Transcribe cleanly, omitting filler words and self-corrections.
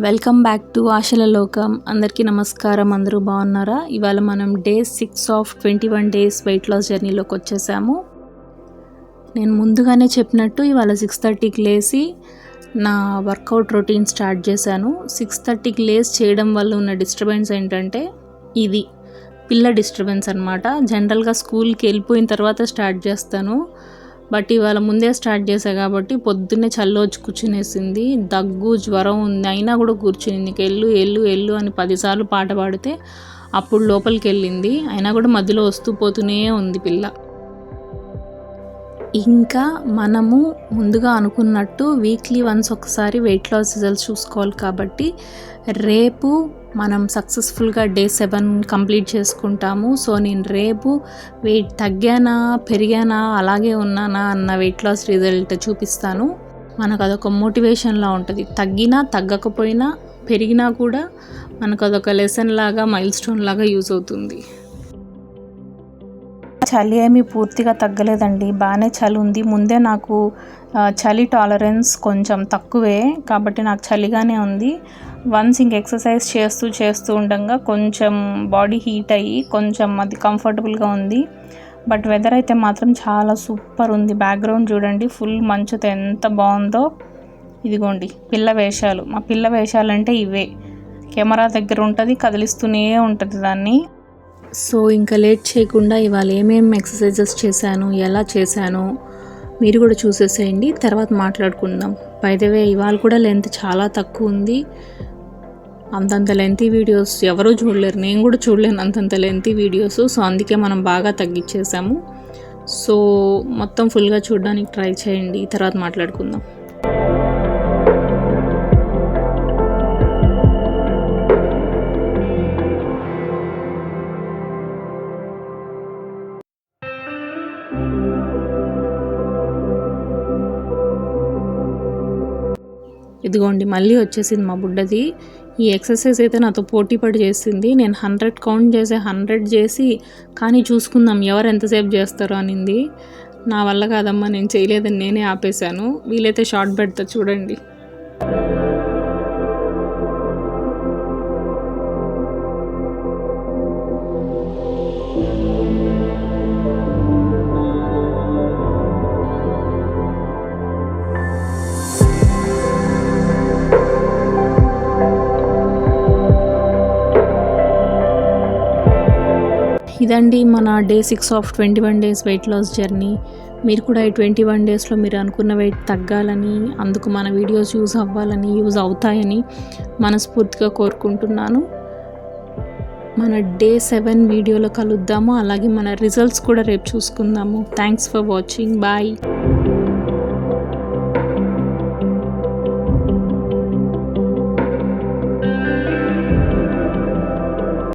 Welcome back to ఆశల లోకం. అందరికీ నమస్కారం. అందరూ బాగున్నారా? ఇవాళ మనం day 6 of 21 days weight loss జర్నీలోకి వచ్చేసాము. నేను ముందుగానే చెప్పినట్టు ఇవాళ 6:30కి లేచి నా వర్కౌట్ రొటీన్ స్టార్ట్ చేశాను. 6:30కి లేచి చేయడం వల్ల ఉన్న డిస్టర్బెన్స్ ఏంటంటే ఇది పిల్ల డిస్టర్బెన్స్ అనమాట. జనరల్గా స్కూల్కి వెళ్ళిపోయిన తర్వాత స్టార్ట్ చేస్తాను, బట్ ఇవాళ ముందే స్టార్ట్ చేశా కాబట్టి పొద్దున్నే చల్లొచ్చి కూర్చునేసింది. దగ్గు జ్వరం ఉంది అయినా కూడా కూర్చునింది. ఎల్లు ఎల్లు ఎల్లు అని 10 సార్లు పాట పాడితే అప్పుడు లోపలికి వెళ్ళింది. అయినా కూడా మధ్యలో వస్తూ పోతూనే ఉంది పిల్ల. ఇంకా మనము ముందుగా అనుకున్నట్టు వీక్లీ వన్స్ ఒకసారి వెయిట్ లాస్ రిజల్ట్స్ చూసుకోవాలి కాబట్టి రేపు మనం సక్సెస్ఫుల్గా డే 7 కంప్లీట్ చేసుకుంటాము. సో నేను రేపు వెయిట్ తగ్గానా పెరిగానా అలాగే ఉన్నానా అన్న వెయిట్ లాస్ రిజల్ట్ చూపిస్తాను. మనకు అదొక మోటివేషన్లా ఉంటుంది. తగ్గినా తగ్గకపోయినా పెరిగినా కూడా మనకు అదొక లెసన్ లాగా మైల్ స్టోన్ లాగా యూజ్ అవుతుంది. చలి ఏమీ పూర్తిగా తగ్గలేదండి, బాగానే చలి ఉంది. ముందే నాకు చలి టాలరెన్స్ కొంచెం తక్కువే కాబట్టి నాకు చలిగానే ఉంది. వన్స్ ఇంక ఎక్సర్సైజ్ చేస్తూ ఉండగా కొంచెం బాడీ హీట్ అయ్యి కొంచెం అది కంఫర్టబుల్గా ఉంది. బట్ వెదర్ అయితే మాత్రం చాలా సూపర్ ఉంది. బ్యాక్గ్రౌండ్ చూడండి, ఫుల్ మంచుతో ఎంత బాగుందో. ఇదిగోండి పిల్ల వేషాలు. మా పిల్ల వేషాలు అంటే ఇవే. కెమెరా దగ్గర ఉంటుంది, కదిలిస్తూనే ఉంటుంది దాన్ని. సో ఇంకా లేట్ చేయకుండా ఇవాళ ఏమేమి ఎక్సర్సైజెస్ చేశాను, ఎలా చేశాను మీరు కూడా చూసేసేయండి, తర్వాత మాట్లాడుకుందాం. బై ద వే ఇవాళ కూడా లెంత్ చాలా తక్కువ ఉంది. అంతంత లెంతీ వీడియోస్ ఎవరూ చూడలేరు, నేను కూడా చూడలేను అంతంత లెంతీ వీడియోస్. సో అందుకే మనం బాగా తగ్గించేసాము. సో మొత్తం ఫుల్గా చూడడానికి ట్రై చేయండి, తర్వాత మాట్లాడుకుందాం. ఇదిగోండి మళ్ళీ వచ్చేసింది మా బుడ్డది. ఈ ఎక్సర్సైజ్ అయితే నాతో పోటీ పడి చేసింది. నేను 100 కౌంట్ చేసి 100 చేసి కానీ చూసుకుందాం ఎవరు ఎంతసేపు చేస్తారో అనింది. నా వల్ల కాదమ్మా, నేను చేయలేదని నేనే ఆపేశాను. వీలైతే షార్ట్ పెడతా చూడండి. ఇదండి మన day 6 of 21 days weight loss journey. మీరు కూడా ఈ 21 డేస్లో మీరు అనుకున్న వెయిట్ తగ్గాలని, అందుకు మన వీడియోస్ యూజ్ అవ్వాలని, యూజ్ అవుతాయని మనస్ఫూర్తిగా కోరుకుంటున్నాను. మన డే 7 వీడియోలో కలుద్దాము. అలాగే మన రిజల్ట్స్ కూడా రేపు చూసుకుందాము. Thanks for watching. బాయ్.